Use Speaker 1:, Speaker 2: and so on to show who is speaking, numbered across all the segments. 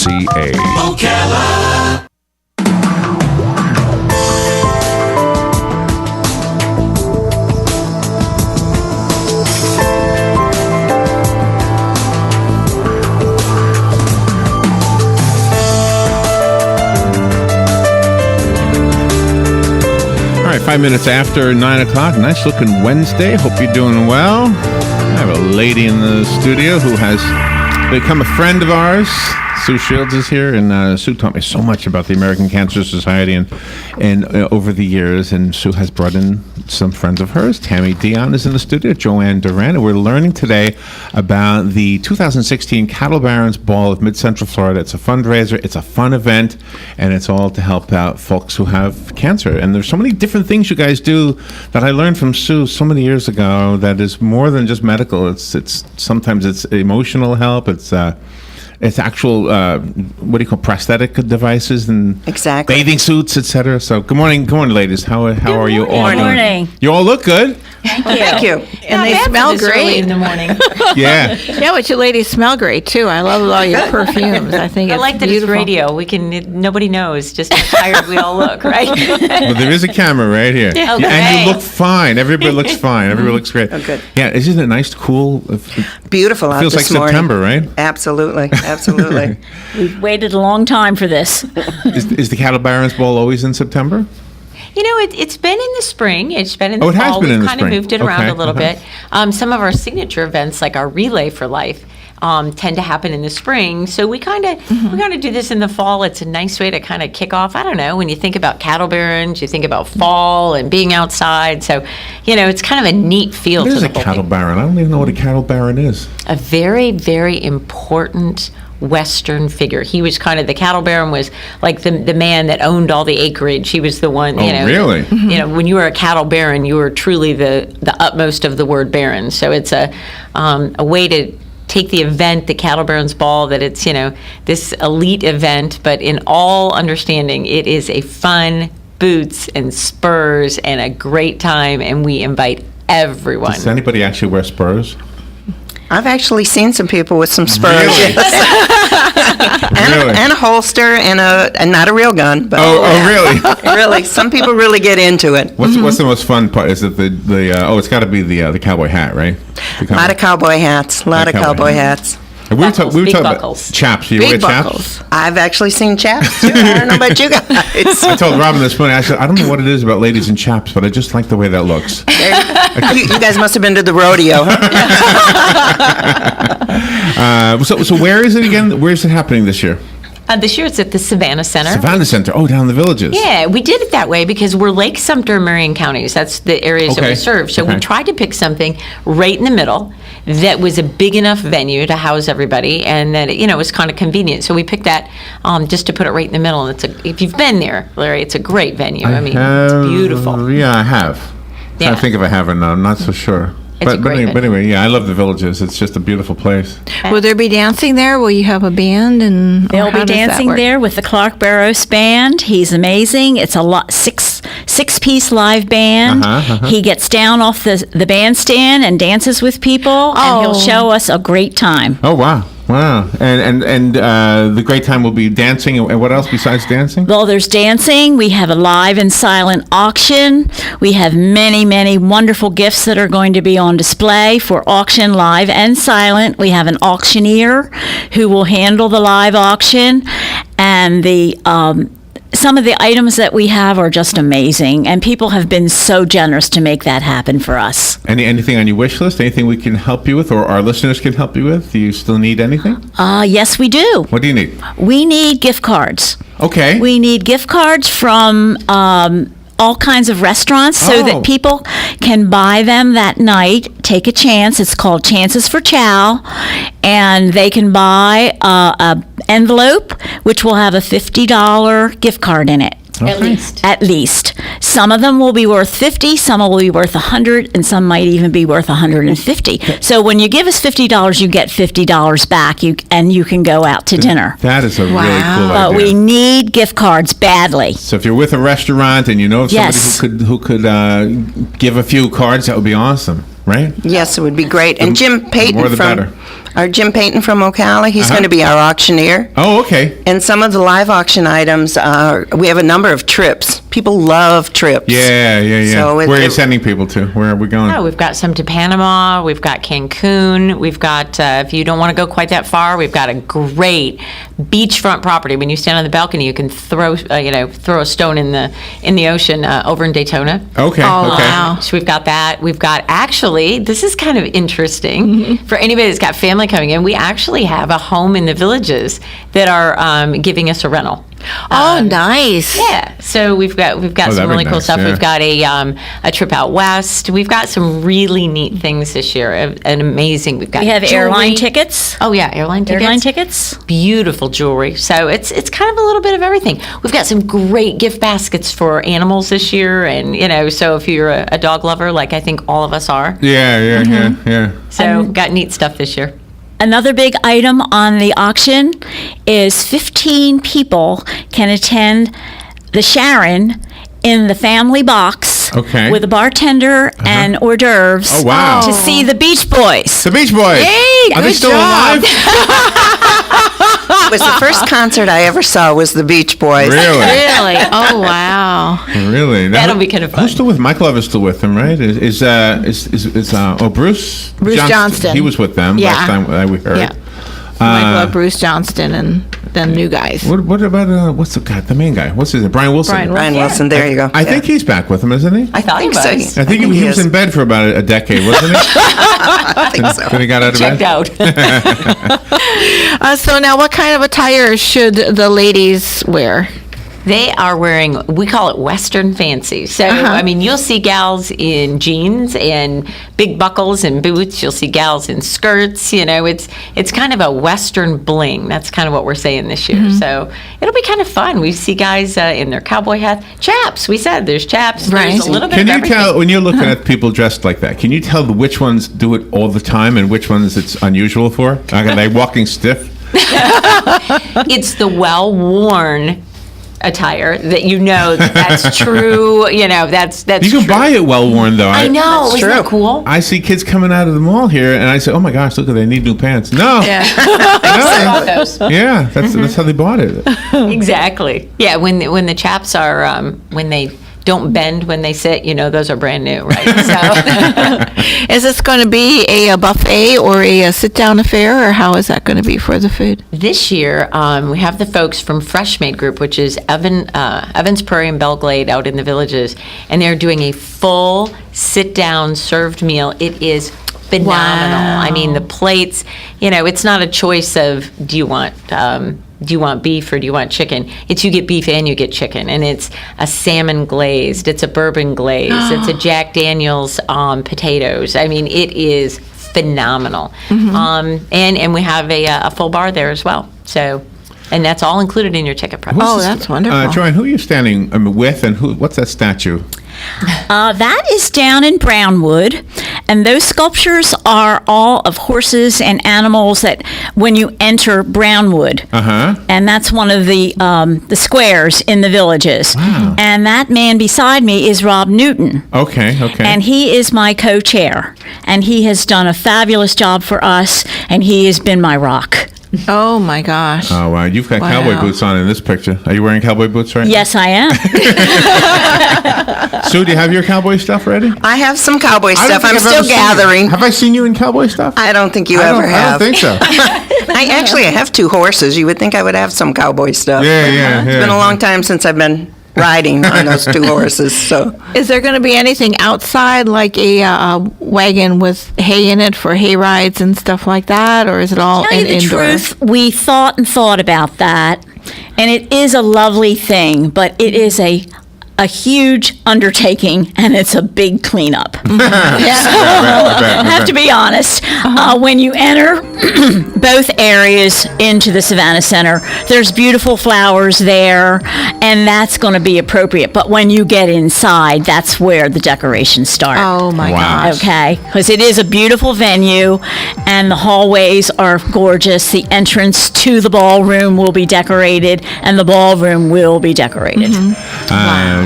Speaker 1: Ocala.
Speaker 2: All right, 5 minutes after 9 o'clock. Nice looking Wednesday. Hope you're doing well. I have a lady in the studio who has become a friend of ours. Sue Shields is here, and Sue taught me so much about the American Cancer Society and over the years, and Sue has brought in some friends of hers. Tami, Dion is in the studio, Joanne, Doran, and we're learning today about the 2016 Cattle Barons Ball of Mid-Central Florida. It's a fundraiser, it's a fun event, and it's all to help out folks who have cancer. And there's so many different things you guys do that I learned from Sue so many years ago that is more than just medical. It's sometimes it's emotional help, it's actual, what do you call, prosthetic devices and
Speaker 3: exactly
Speaker 2: bathing suits, etc. So good morning, ladies. How are you all doing?
Speaker 4: Good morning.
Speaker 2: You all look good.
Speaker 3: Thank you.
Speaker 4: And they smell great
Speaker 5: in the morning.
Speaker 2: Yeah.
Speaker 4: Yeah, but you ladies smell great too. I love all your perfumes. I think
Speaker 5: I
Speaker 4: it's
Speaker 5: like that
Speaker 4: beautiful.
Speaker 5: it's radio. Nobody knows just how tired we all look, right?
Speaker 2: Well, there is a camera right here.
Speaker 5: Oh,
Speaker 2: And
Speaker 5: great.
Speaker 2: you look fine. Everybody looks fine. Everybody looks great.
Speaker 3: Oh, good.
Speaker 2: Yeah, isn't it nice, cool?
Speaker 3: Beautiful out
Speaker 2: Feels like
Speaker 3: this morning.
Speaker 2: September, right?
Speaker 3: Absolutely.
Speaker 6: We've waited a long time for this.
Speaker 2: Is the Cattle Barons Ball always in September?
Speaker 5: You know, it's been in the spring. It's been in the
Speaker 2: Oh, it
Speaker 5: fall.
Speaker 2: has been in the
Speaker 5: We've kind
Speaker 2: spring.
Speaker 5: of moved it around
Speaker 2: Okay,
Speaker 5: a little
Speaker 2: okay.
Speaker 5: bit. Some of our signature events, like our Relay for Life, tend to happen in the spring. So we kind of do this in the fall. It's a nice way to kind of kick off. I don't know, when you think about cattle barons, you think about fall and being outside. So, you know, it's kind of a neat feel
Speaker 2: What
Speaker 5: to
Speaker 2: is
Speaker 5: the
Speaker 2: a
Speaker 5: whole
Speaker 2: cattle
Speaker 5: thing.
Speaker 2: baron? I don't even know what a cattle baron is.
Speaker 5: A very, very important Western figure. He was kind of, the cattle baron was like the man that owned all the acreage. He was the one,
Speaker 2: Oh,
Speaker 5: you know.
Speaker 2: really?
Speaker 5: You know, when you were a cattle baron, you were truly the utmost of the word baron. So it's a way to take the event, the Cattle Barons Ball, that it's, you know, this elite event, but in all understanding, it is a fun boots and spurs and a great time, and we invite everyone.
Speaker 2: Does anybody actually wear spurs?
Speaker 3: I've actually seen some people with some spurs.
Speaker 2: Really?
Speaker 3: Yes.
Speaker 2: Really?
Speaker 3: And a holster and not a real gun, but
Speaker 2: Really?
Speaker 3: really, some people really get into it.
Speaker 2: What's the most fun part? Is it it's got to be the cowboy hat, right?
Speaker 3: A lot of cowboy hats. A lot of cowboy hats.
Speaker 2: And we were
Speaker 5: Buckles,
Speaker 2: talking
Speaker 5: big
Speaker 2: about
Speaker 5: buckles.
Speaker 2: chaps. You wear
Speaker 4: Big
Speaker 2: chaps?
Speaker 4: buckles.
Speaker 3: I've actually seen chaps too. I don't know about you guys.
Speaker 2: I told Robin this morning, I said, I don't know what it is about ladies in chaps, but I just like the way that looks.
Speaker 3: You guys must have been to the rodeo. Huh?
Speaker 2: So where is it again? Where is it happening this year?
Speaker 5: This year it's at the Savannah Center.
Speaker 2: Savannah Center. Oh, down in the villages.
Speaker 5: Yeah, we did it that way because we're Lake Sumter and Marion counties. That's the areas that
Speaker 2: Okay.
Speaker 5: we serve. So
Speaker 2: Okay.
Speaker 5: we tried to pick something right in the middle that was a big enough venue to house everybody, and that it was kind of convenient. So we picked that just to put it right in the middle. And if you've been there, Larry, it's a great venue. I mean, it's beautiful.
Speaker 2: Yeah, I have.
Speaker 5: Yeah.
Speaker 2: I think if I haven't, I'm not so sure.
Speaker 5: It's a great
Speaker 2: but anyway, yeah, I love the villages. It's just a beautiful place.
Speaker 4: Will there be dancing there? Will you have a band? And
Speaker 6: They'll
Speaker 4: or
Speaker 6: be
Speaker 4: how does that
Speaker 6: dancing
Speaker 4: work?
Speaker 6: there with the Clark Barrows Band. He's amazing. It's a six-piece live band. He gets down off the bandstand and dances with people, and he'll
Speaker 4: Oh.
Speaker 6: show us a great time.
Speaker 2: Oh, wow. Wow. And the great time will be dancing. And what else besides dancing?
Speaker 6: Well, there's dancing. We have a live and silent auction. We have many, many wonderful gifts that are going to be on display for auction, live and silent. We have an auctioneer who will handle the live auction, and some of the items that we have are just amazing, and people have been so generous to make that happen for us.
Speaker 2: Anything on your wish list? Anything we can help you with, or our listeners can help you with? Do you still need anything?
Speaker 6: Yes, we do.
Speaker 2: What do you need?
Speaker 6: We need gift cards.
Speaker 2: Okay.
Speaker 6: We need gift cards from all kinds of restaurants so
Speaker 2: Oh.
Speaker 6: that people can buy them that night, take a chance. It's called Chances for Chow. And they can buy an envelope, which will have a $50 gift card in it.
Speaker 5: At least.
Speaker 6: At least. Some of them will be worth 50, some will be worth 100, and some might even be worth 150. So when you give us $50, you get $50 back, and you can go out to dinner.
Speaker 2: That is a really
Speaker 4: Wow.
Speaker 2: cool
Speaker 6: But
Speaker 2: idea.
Speaker 6: we need gift cards badly.
Speaker 2: So if you're with a restaurant and you know of somebody
Speaker 6: Yes.
Speaker 2: who could give a few cards, that would be awesome, right?
Speaker 3: Yes, it would be great. And Jim
Speaker 2: more
Speaker 3: Payton
Speaker 2: the better.
Speaker 3: our Jim Payton from Ocala. He's going to be our auctioneer.
Speaker 2: Oh, okay.
Speaker 3: And some of the live auction items, we have a number of trips. People love trips.
Speaker 2: Yeah.
Speaker 3: So
Speaker 2: Where are you sending people to? Where are we going?
Speaker 5: Oh, we've got some to Panama. We've got Cancun. We've got, if you don't want to go quite that far, we've got a great beachfront property. When you stand on the balcony, you can throw a stone in the ocean over in Daytona.
Speaker 2: Okay.
Speaker 4: Oh,
Speaker 2: Okay.
Speaker 4: wow.
Speaker 5: So we've got that. We've got actually, this is kind of interesting for anybody that's got family coming in. We actually have a home in the Villages that are giving us a rental.
Speaker 4: Oh, nice.
Speaker 5: Yeah, so we've got
Speaker 2: that'd
Speaker 5: some
Speaker 2: be
Speaker 5: really cool
Speaker 2: nice,
Speaker 5: stuff.
Speaker 2: yeah.
Speaker 5: We've got a trip out west. We've got some really neat things this year. And amazing. We've got
Speaker 6: We have
Speaker 5: jewelry.
Speaker 6: airline tickets.
Speaker 5: Oh yeah, airline tickets.
Speaker 6: Airline tickets.
Speaker 5: Beautiful jewelry. So it's kind of a little bit of everything. We've got some great gift baskets for animals this year, and so if you're a dog lover, like I think all of us are,
Speaker 2: Yeah.
Speaker 5: so got neat stuff this year.
Speaker 6: Another big item on the auction is 15 people can attend the Sharon in the family box
Speaker 2: Okay.
Speaker 6: with a bartender and hors d'oeuvres
Speaker 2: Oh, wow.
Speaker 6: to see the Beach Boys.
Speaker 2: The Beach Boys.
Speaker 4: Yay,
Speaker 2: Are they
Speaker 4: good
Speaker 2: still
Speaker 4: job.
Speaker 2: alive?
Speaker 3: It was the first concert I ever saw was the Beach Boys.
Speaker 2: Really?
Speaker 4: Really? Oh, wow.
Speaker 2: Really?
Speaker 5: That'll be kind of fun.
Speaker 2: Who's still with Michael? Evans still with them, right? Is Bruce?
Speaker 4: Bruce Johnston.
Speaker 2: He was with them
Speaker 4: Yeah.
Speaker 2: last time we heard.
Speaker 4: Yeah. Michael, Bruce Johnston, and the new guys.
Speaker 2: What about what's the main guy? What's his name? Brian Wilson.
Speaker 4: Brian
Speaker 3: Brian Wilson, there you go.
Speaker 2: I think he's back with them, isn't he?
Speaker 5: I thought he
Speaker 3: so.
Speaker 5: was.
Speaker 2: I think he was
Speaker 3: is.
Speaker 2: in bed for about a decade, wasn't he?
Speaker 3: I think so.
Speaker 2: Then he got out of
Speaker 5: Checked
Speaker 2: bed.
Speaker 5: out.
Speaker 4: So now, what kind of attire should the ladies wear?
Speaker 5: They are wearing, we call it Western fancy. So, I mean, you'll see gals in jeans and big buckles and boots. You'll see gals in skirts. It's kind of a Western bling. That's kind of what we're saying this year. So it'll be kind of fun. We see guys in their cowboy hats. Chaps, we said there's chaps.
Speaker 4: Right.
Speaker 5: There's a little bit
Speaker 2: Can
Speaker 5: of
Speaker 2: you
Speaker 5: everything.
Speaker 2: tell when you're looking at people dressed like that? Can you tell which ones do it all the time and which ones it's unusual for? Are they walking stiff?
Speaker 5: It's the well-worn attire that that's true. That's
Speaker 2: You can
Speaker 5: true.
Speaker 2: buy it well worn though.
Speaker 5: I know.
Speaker 3: That's
Speaker 5: Isn't that
Speaker 3: true.
Speaker 5: cool?
Speaker 2: I see kids coming out of the mall here, and I say, "Oh my gosh, look! They need new pants." No,
Speaker 5: Bought those.
Speaker 2: yeah, that's how they bought it.
Speaker 5: Exactly. Yeah, when the chaps are when they don't bend when they sit, those are brand new, right? So
Speaker 4: Is this going to be a buffet or a sit-down affair, or how is that going to be for the food?
Speaker 5: this year we have the folks from Fresh Made Group, which is Evans Prairie and Belglade out in the Villages, and they're doing a full sit-down served meal. It is phenomenal.
Speaker 4: Wow.
Speaker 5: I mean, the plates. It's not a choice of do you want beef or do you want chicken? It's you get beef and you get chicken, and it's a salmon glazed, it's a bourbon glazed, it's a Jack Daniel's potatoes. I mean, it is phenomenal. And we have a full bar there as well. So, and that's all included in your ticket price.
Speaker 4: Oh, that's wonderful.
Speaker 2: Joanne, who are you standing with, and what's that statue?
Speaker 6: That is down in Brownwood, and those sculptures are all of horses and animals that when you enter Brownwood. And that's one of the squares in the Villages.
Speaker 2: Wow.
Speaker 6: And that man beside me is Rob Newton.
Speaker 2: Okay.
Speaker 6: And he is my co-chair, and he has done a fabulous job for us, and he has been my rock.
Speaker 4: Oh, my gosh.
Speaker 2: Oh wow, you've got
Speaker 4: Wow.
Speaker 2: cowboy boots on in this picture. Are you wearing cowboy boots right
Speaker 6: Yes, I am.
Speaker 2: now? Sue, do you have your cowboy stuff ready?
Speaker 3: I have some cowboy
Speaker 2: I don't
Speaker 3: stuff.
Speaker 2: think
Speaker 3: I'm
Speaker 2: I've
Speaker 3: still
Speaker 2: ever seen you.
Speaker 3: gathering.
Speaker 2: Have I seen you in cowboy stuff?
Speaker 3: I don't think you
Speaker 2: I
Speaker 3: ever
Speaker 2: don't
Speaker 3: have.
Speaker 2: think so.
Speaker 3: I have 2 horses. You would think I would have some cowboy stuff.
Speaker 2: Yeah.
Speaker 3: It's been a long time since I've been riding on those 2 horses. So
Speaker 4: Is there going to be anything outside, like a wagon with hay in it for hay rides and stuff like that, or is it all
Speaker 6: Tell you the
Speaker 4: indoor?
Speaker 6: truth, we thought about that, and it is a lovely thing, but it is a huge undertaking, and it's a big cleanup. I have to be honest. When you enter both areas into the Savannah Center, there's beautiful flowers there, and that's going to be appropriate. But when you get inside, that's where the decorations start.
Speaker 4: Oh, my
Speaker 2: Wow.
Speaker 4: gosh.
Speaker 6: Okay, because it is a beautiful venue, and the hallways are gorgeous. The entrance to the ballroom will be decorated, and the ballroom will be decorated.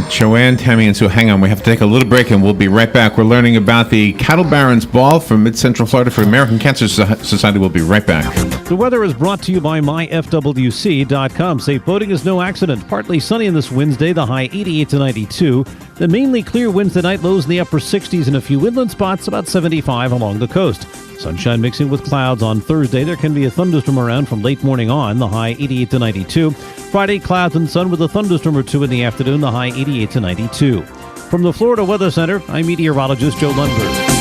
Speaker 2: Joanne, Tami, and Sue. Hang on, we have to take a little break, and we'll be right back. We're learning about the Cattle Barons Ball from Mid-Central Florida for American Cancer Society. We'll be right back.
Speaker 1: The weather is brought to you by myfwc.com. Safe boating is no accident. Partly sunny on this Wednesday, the high 88 to 92. The mainly clear Wednesday night, lows in the upper 60s and a few inland spots, about 75 along the coast. Sunshine mixing with clouds on Thursday. There can be a thunderstorm around from late morning on, the high 88 to 92. Friday, clouds and sun with a thunderstorm or two in the afternoon, the high 88 to 92. From the Florida Weather Center, I'm meteorologist Joe Lundberg.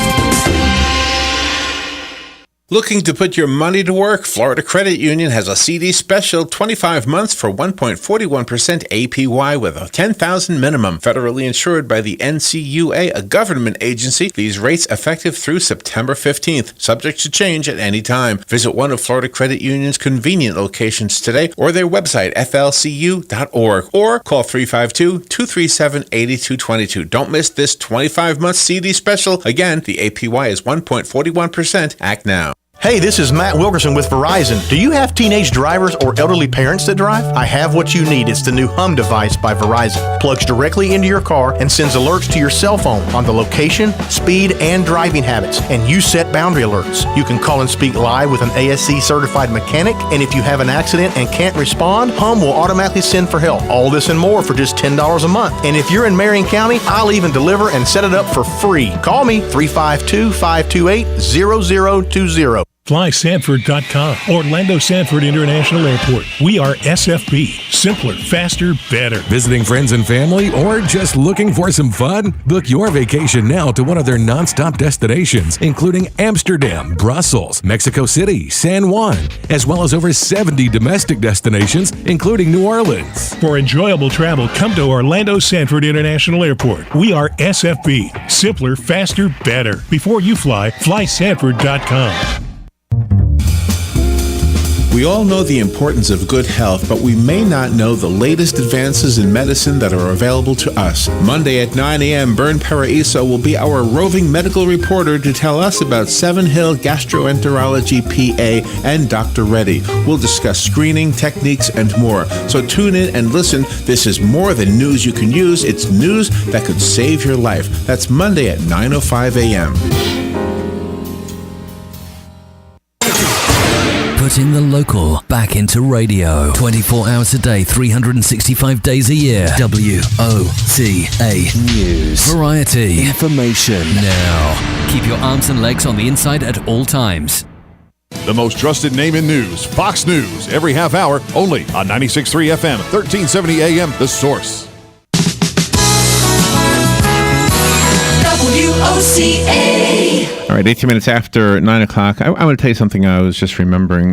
Speaker 2: Looking to put your money to work? Florida Credit Union has a CD special, 25 months for 1.41% APY with a $10,000 minimum. Federally insured by the NCUA, a government agency. These rates effective through September 15th, subject to change at any time. Visit one of Florida Credit Union's convenient locations today or their website, flcu.org, or call 352-237-8222. Don't miss this 25-month CD special. Again, the APY is 1.41%. Act now.
Speaker 7: Hey, this is Matt Wilkerson with Verizon. Do you have teenage drivers or elderly parents that drive? I have what you need. It's the new Hum device by Verizon. Plugs directly into your car and sends alerts to your cell phone on the location, speed, and driving habits. And you set boundary alerts. You can call and speak live with an ASC certified mechanic. And if you have an accident and can't respond, Hum will automatically send for help. All this and more for just $10 a month. And if you're in Marion County, I'll even deliver and set it up for free. Call me 352-528-0020.
Speaker 8: FlySanford.com. Orlando Sanford International Airport. We are SFB. Simpler, faster, better.
Speaker 9: Visiting friends and family or just looking for some fun? Book your vacation now to one of their nonstop destinations, including Amsterdam, Brussels, Mexico City, San Juan, as well as over 70 domestic destinations, including New Orleans.
Speaker 8: For enjoyable travel, come to Orlando Sanford International Airport. We are SFB. Simpler, faster, better. Before you fly, FlySanford.com.
Speaker 2: We all know the importance of good health, but we may not know the latest advances in medicine that are available to us. Monday at 9 a.m., Bern Paraiso will be our roving medical reporter to tell us about Seven Hill Gastroenterology PA and Dr. Reddy. We'll discuss screening, techniques, and more. So tune in and listen. This is more than news you can use. It's news that could save your life. That's Monday at 9:05 a.m.
Speaker 10: Putting the local back into radio. 24 hours a day, 365 days a year. WOTA News. Variety. Information. Now. Keep your arms and legs on the inside at all times.
Speaker 11: The most trusted name in news, Fox News, every half hour, only on 96.3 FM, 1370 AM, The Source.
Speaker 2: WOCA. All right, 18 minutes after 9 o'clock. I want to tell you something I was just remembering.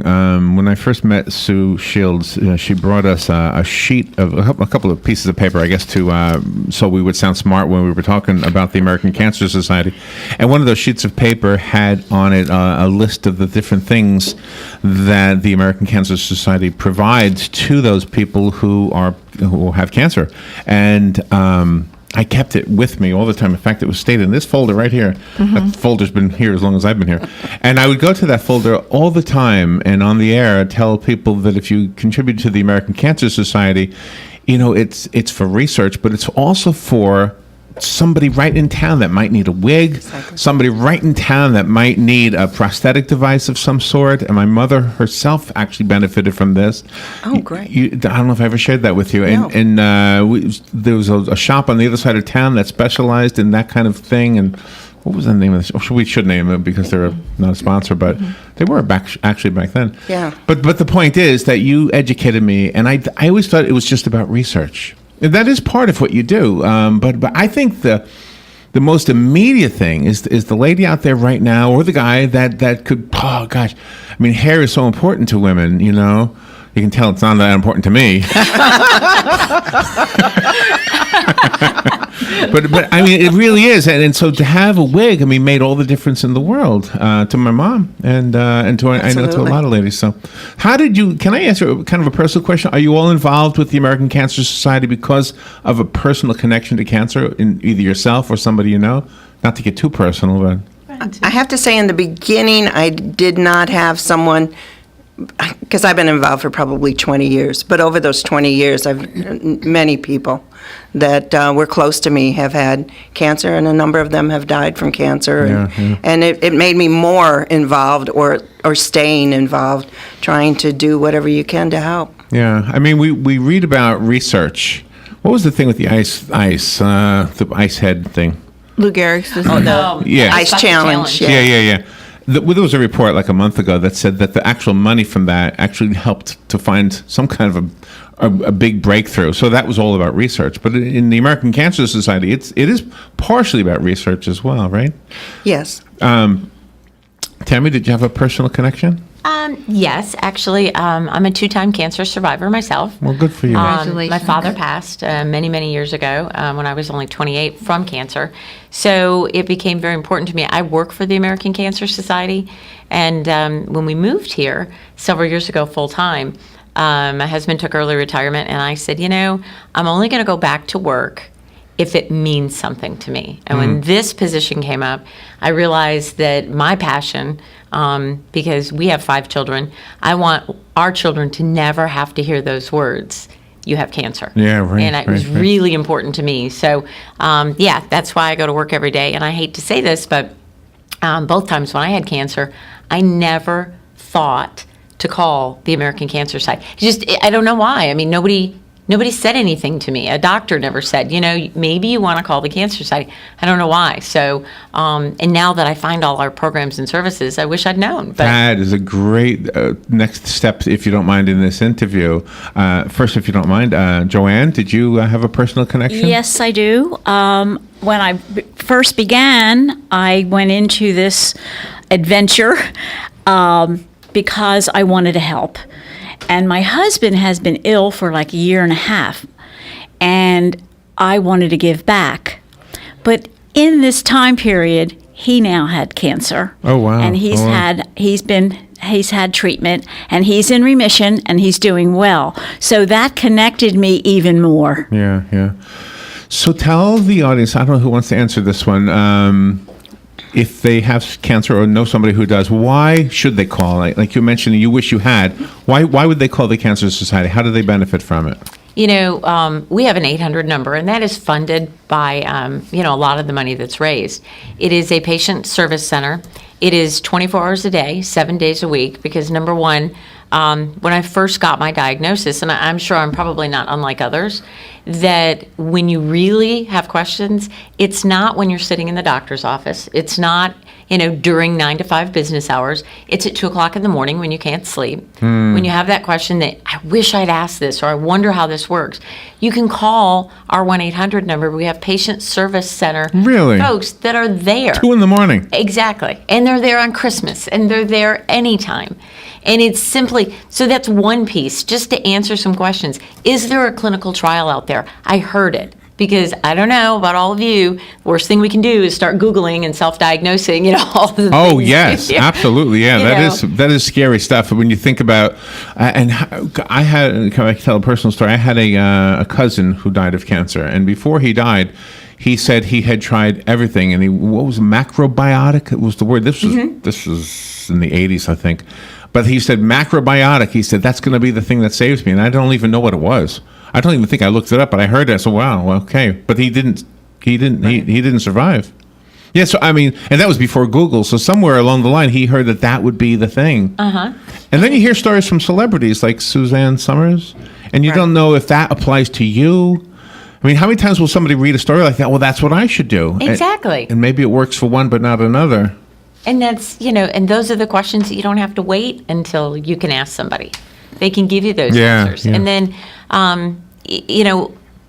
Speaker 2: When I first met Sue Shields, she brought us a sheet of a couple of pieces of paper, I guess, so we would sound smart when we were talking about the American Cancer Society. And one of those sheets of paper had on it a list of the different things that the American Cancer Society provides to those people who have cancer. And I kept it with me all the time. In fact, it was stated in this folder right here. Mm-hmm. That folder's been here as long as I've been here. And I would go to that folder all the time and on the air tell people that if you contribute to the American Cancer Society, it's for research, but it's also for somebody right in town that might need a wig, somebody right in town that might need a prosthetic device of some sort. And my mother herself actually benefited from this.
Speaker 3: Oh, great.
Speaker 2: I don't know if I ever shared that with you.
Speaker 3: No.
Speaker 2: And there was a shop on the other side of town that specialized in that kind of thing. And what was the name of this? Oh, we should name it because they're not a sponsor, but they were back then.
Speaker 3: Yeah.
Speaker 2: But the point is that you educated me, and I always thought it was just about research. And that is part of what you do, but I think the most immediate thing is the lady out there right now, or the guy that could. Oh gosh, I mean, hair is so important to women. You can tell it's not that important to me. But I mean, it really is, and so to have a wig, I mean, made all the difference in the world to my mom and to I know to a lot of ladies. So, how did you? Can I answer kind of a personal question? Are you all involved with the American Cancer Society because of a personal connection to cancer in either yourself or somebody you know? Not to get too personal, but
Speaker 3: I have to say, in the beginning, I did not have someone because I've been involved for probably 20 years, but over those 20 years, many people that were close to me have had cancer, and a number of them have died from cancer. And it made me more involved or staying involved, trying to do whatever you can to help.
Speaker 2: Yeah, I mean, we read about research. What was the thing with the the ice head thing?
Speaker 4: Lou Gehrig's disease.
Speaker 3: Ice challenge.
Speaker 2: Yeah. There was a report like a month ago that said that the actual money from that actually helped to find some kind of a big breakthrough. So that was all about research. But in the American Cancer Society, it is partially about research as well, right?
Speaker 3: Yes.
Speaker 2: Tami, did you have a personal connection?
Speaker 5: Yes, actually, I'm a 2-time cancer survivor myself.
Speaker 2: Well, good for you.
Speaker 4: Congratulations.
Speaker 5: My father passed many, many years ago when I was only 28 from cancer. So it became very important to me. I work for the American Cancer Society, and when we moved here several years ago full-time, my husband took early retirement, and I said, I'm only going to go back to work if it means something to me. And when this position came up, I realized that my passion, because we have 5 children, I want our children to never have to hear those words, you have cancer.
Speaker 2: Yeah, right.
Speaker 5: And it was really important to me. So, that's why I go to work every day. And I hate to say this, but both times when I had cancer, I never thought to call the American Cancer Society. I don't know why. I mean, nobody said anything to me. A doctor never said, maybe you want to call the Cancer Society. I don't know why. So, and now that I find all our programs and services, I wish I'd known. But
Speaker 2: that is a great next step, if you don't mind, in this interview. First, if you don't mind, Joanne, did you have a personal connection?
Speaker 6: Yes, I do. When I first began, I went into this adventure because I wanted to help. And my husband has been ill for like a year and a half, and I wanted to give back. But in this time period, he now had cancer.
Speaker 2: Oh, wow.
Speaker 6: And he's had treatment, and he's in remission, and he's doing well. So that connected me even more.
Speaker 2: Yeah. So tell the audience, I don't know who wants to answer this one, if they have cancer or know somebody who does, why should they call? Like you mentioned, you wish you had. Why would they call the Cancer Society? How do they benefit from it?
Speaker 5: we have an 800 number, and that is funded by, a lot of the money that's raised. It is a patient service center. It is 24 hours a day, 7 days a week, because number one, when I first got my diagnosis, and I'm sure I'm probably not unlike others, that when you really have questions, it's not when you're sitting in the doctor's office. It's not, during 9 to 5 business hours. It's at 2 o'clock in the morning when you can't sleep. When you have that question that, I wish I'd asked this, or I wonder how this works, you can call our 1-800 number. We have patient service center folks that are there.
Speaker 2: 2 in the morning.
Speaker 5: Exactly. And they're there on Christmas, and they're there anytime. And it's simply, so that's one piece, just to answer some questions. Is there a clinical trial out there? I heard it. Because I don't know about all of you, worst thing we can do is start Googling and self-diagnosing, all the things.
Speaker 2: Oh, yes, absolutely. Yeah, that is scary stuff. When you think about, can I tell a personal story? I had a cousin who died of cancer, and before he died, he said he had tried everything, and what was macrobiotic? It was the word. This was in the 80s, I think. But he said macrobiotic. He said that's going to be the thing that saves me, and I don't even know what it was. I don't even think I looked it up, but I heard it. I said, "Wow, okay." But he didn't survive. Yeah. So and that was before Google. So somewhere along the line, he heard that would be the thing. And then you hear stories from celebrities like Suzanne Summers, and you don't know if that applies to you. How many times will somebody read a story like that? Well, that's what I should do.
Speaker 5: Exactly.
Speaker 2: And maybe it works for one, but not another.
Speaker 5: And that's, and those are the questions that you don't have to wait until you can ask somebody. They can give you those answers. Yeah. And then,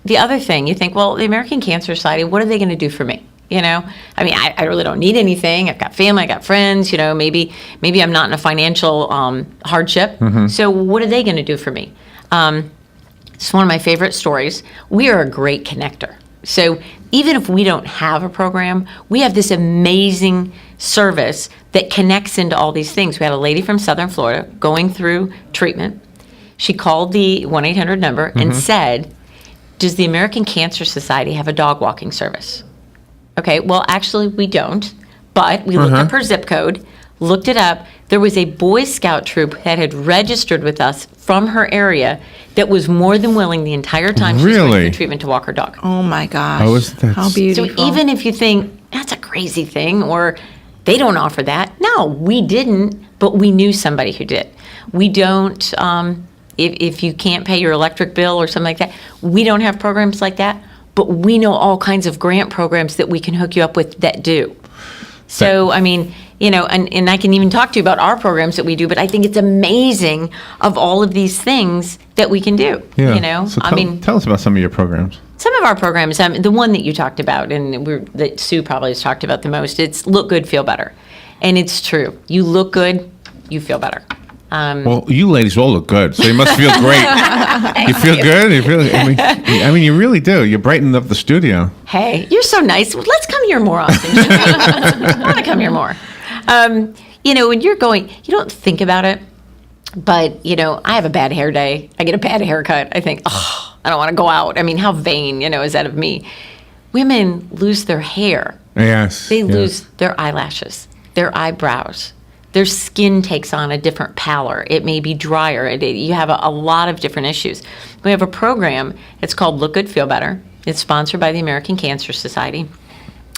Speaker 5: the other thing, you think, well, the American Cancer Society, what are they going to do for me? I really don't need anything. I've got family, I've got friends, maybe I'm not in a financial hardship. So what are they going to do for me? It's one of my favorite stories. We are a great connector. So even if we don't have a program, we have this amazing service that connects into all these things. We had a lady from Southern Florida going through treatment. She called the 1-800 number and said, does the American Cancer Society have a dog walking service? Okay, well, actually, we don't, but we looked up her zip code. looked it up. There was a Boy Scout troop that had registered with us from her area that was more than willing the entire time she was going
Speaker 2: Really?
Speaker 5: through treatment to walk her dog.
Speaker 4: Oh my gosh.
Speaker 2: Oh, is that-
Speaker 4: How
Speaker 5: So
Speaker 4: beautiful.
Speaker 5: even if you think that's a crazy thing or they don't offer that, no, we didn't, but we knew somebody who did. We don't, if you can't pay your electric bill or something like that, we don't have programs like that, but we know all kinds of grant programs that we can hook you up with that do. So, I mean, you know, and I can even talk to you about our programs that we do, but I think it's amazing of all of these things that we can do,
Speaker 2: Yeah.
Speaker 5: you know?
Speaker 2: So
Speaker 5: I mean,
Speaker 2: tell us about some of your programs.
Speaker 5: some of our programs, the one that you talked about, and that Sue probably has talked about the most, it's look good, feel better. And it's true. You look good, you feel better.
Speaker 2: Well, you ladies all look good, so you must feel great. You feel good? You feel, I mean, you really do. You brightened up the studio.
Speaker 5: Hey, you're so nice. Let's come here more often. I want to come here more. You know, when you're going, you don't think about it, but, you know, I have a bad hair day. I get a bad haircut. I think, oh, I don't want to go out. I mean, how vain, you know, is that of me? Women lose their hair.
Speaker 2: Yes.
Speaker 5: They
Speaker 2: yes.
Speaker 5: lose their eyelashes, their eyebrows. Their skin takes on a different pallor. It may be drier. You have a lot of different issues. We have a program. It's called Look Good, Feel Better. It's sponsored by the American Cancer Society.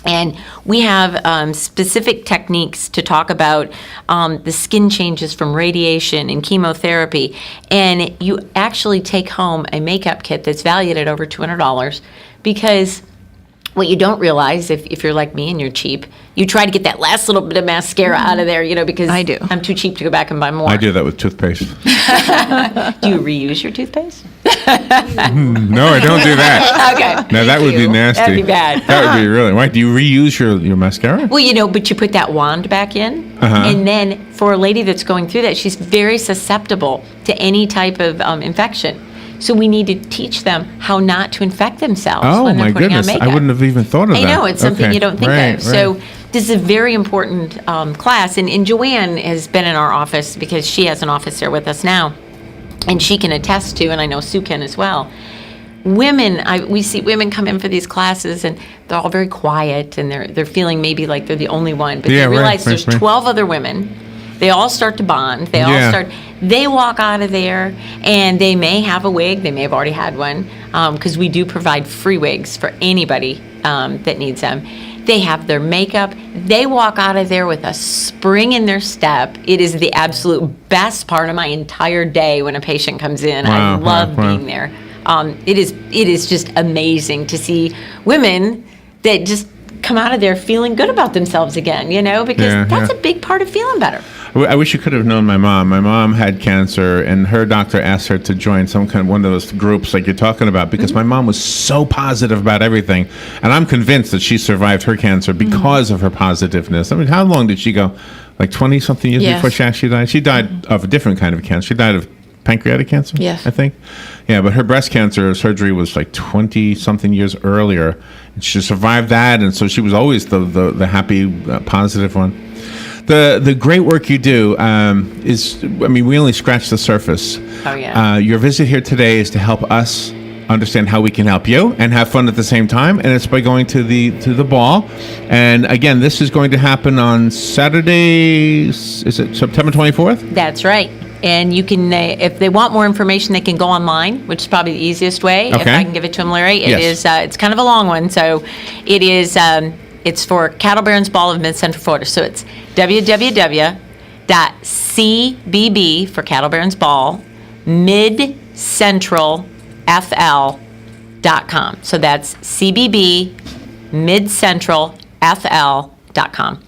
Speaker 5: And we have specific techniques to talk about the skin changes from radiation and chemotherapy. And you actually take home a makeup kit that's valued at over $200 because what you don't realize, if you're like me and you're cheap, you try to get that last little bit of mascara out of there, you know, because
Speaker 4: I do.
Speaker 5: I'm too cheap to go back and buy more.
Speaker 2: I do that with toothpaste.
Speaker 5: Do you reuse your toothpaste?
Speaker 2: No, I don't do that.
Speaker 5: Okay.
Speaker 2: Now that would be nasty.
Speaker 5: That'd be bad.
Speaker 2: That would be really. Why do you reuse your mascara?
Speaker 5: Well, you know, but you put that wand back in, and then for a lady that's going through that, she's very susceptible to any type of infection. So we need to teach them how not to infect themselves
Speaker 2: Oh
Speaker 5: when they're
Speaker 2: my
Speaker 5: putting
Speaker 2: goodness!
Speaker 5: on
Speaker 2: I
Speaker 5: makeup.
Speaker 2: wouldn't have even thought of that.
Speaker 5: I know, it's something
Speaker 2: Okay.
Speaker 5: you don't think
Speaker 2: Right,
Speaker 5: of. So this is a very important class, and Joanne has been in our office because she has an office there with us now, and she can attest to, and I know Sue can as well. We see women come in for these classes, and they're all very quiet, and they're feeling maybe like they're the only one, but
Speaker 2: Yeah,
Speaker 5: they
Speaker 2: right,
Speaker 5: realize there's
Speaker 2: right.
Speaker 5: 12 other women. They all start to bond. They walk out of there, and they may have a wig. They may have already had one, because we do provide free wigs for anybody that needs them. They have their makeup. They walk out of there with a spring in their step. It is the absolute best part of my entire day when a patient comes in. I
Speaker 2: Wow,
Speaker 5: love
Speaker 2: wow.
Speaker 5: being there. It is just amazing to see women that just come out of there feeling good about themselves again, you know, because that's a big part of feeling better.
Speaker 2: I wish you could have known my mom. My mom had cancer, and her doctor asked her to join some kind of one of those groups like you're talking about because my mom was so positive about everything. And I'm convinced that she survived her cancer because of her positiveness. I mean, how long did she go? Like 20-something years
Speaker 4: Yes.
Speaker 2: before she actually died? She died of a different kind of cancer. She died of pancreatic cancer,
Speaker 4: Yes.
Speaker 2: I think. Yeah, but her breast cancer surgery was like 20-something years earlier. And she survived that, and so she was always the happy, positive one. The great work you do is, I mean, we only scratched the surface.
Speaker 5: Oh, yeah.
Speaker 2: Your visit here today is to help us understand how we can help you and have fun at the same time, and it's by going to the ball. And again, this is going to happen on Saturday. Is it September 24th?
Speaker 5: That's right. And you can, if they want more information, they can go online, which is probably the easiest way. If
Speaker 2: Okay.
Speaker 5: I can give it to them, Larry. It
Speaker 2: Yes.
Speaker 5: is. It's kind of a long one, so it is. It's for Cattle Barons Ball of Mid Central Florida. So it's www.cbb for Cattle Barons Ball midcentralfl.com. So that's CBB midcentralfl.com.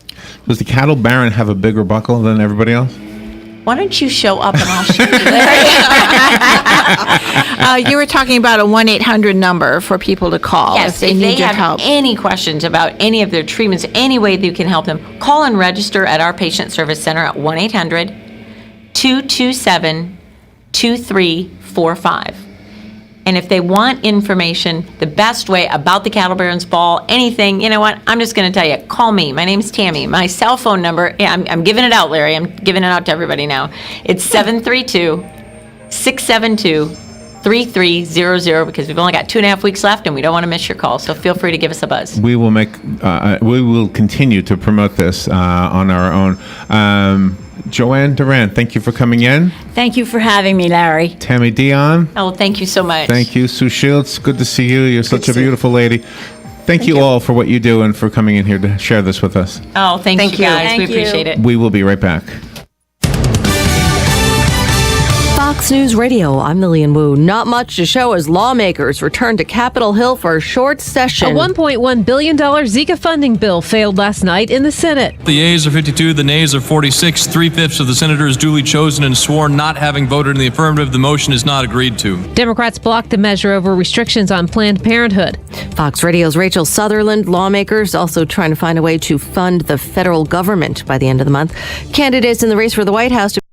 Speaker 2: Does the cattle baron have a bigger buckle than everybody else?
Speaker 5: Why don't you show up and I'll show you, Larry?
Speaker 4: You were talking about a 1-800 number for people to call
Speaker 5: Yes,
Speaker 4: if they need your
Speaker 5: have
Speaker 4: help.
Speaker 5: any questions about any of their treatments, any way that you can help them, call and register at our patient service center at 1-800-227-2345. And if they want information, the best way about the Cattle Barons Ball, anything, you know what, I'm just going to tell you, call me. My name's Tami. My cell phone number, I'm giving it out, Larry. I'm giving it out to everybody now. It's 732-672 888-866-3300 because we've only got 2.5 weeks left and we don't want to miss your call. So feel free to give us a buzz.
Speaker 2: We will continue to promote this on our own. Joanne, Doran, thank you for coming in.
Speaker 6: Thank you for having me, Larry.
Speaker 2: Tami, Dion.
Speaker 5: Oh, thank you so much.
Speaker 2: Thank you, Sue Shields. Good to see you. You're such a beautiful lady. Thank you all for what you do and for coming in here to share this with us.
Speaker 5: Oh, thank you guys. We appreciate it.
Speaker 2: We will be right back.
Speaker 12: Fox News Radio, I'm Lillian Wu. Not much to show as lawmakers return to Capitol Hill for a short session.
Speaker 13: A $1.1 billion Zika funding bill failed last night in the Senate.
Speaker 14: The yeas are 52, the nays are 46. 3/5 of the senators duly chosen and sworn not having voted in the affirmative. The motion is not agreed to.
Speaker 13: Democrats blocked the measure over restrictions on Planned Parenthood.
Speaker 12: Fox Radio's Rachel Sutherland. Lawmakers also trying to find a way to fund the federal government by the end of the month. Candidates in the race for the White House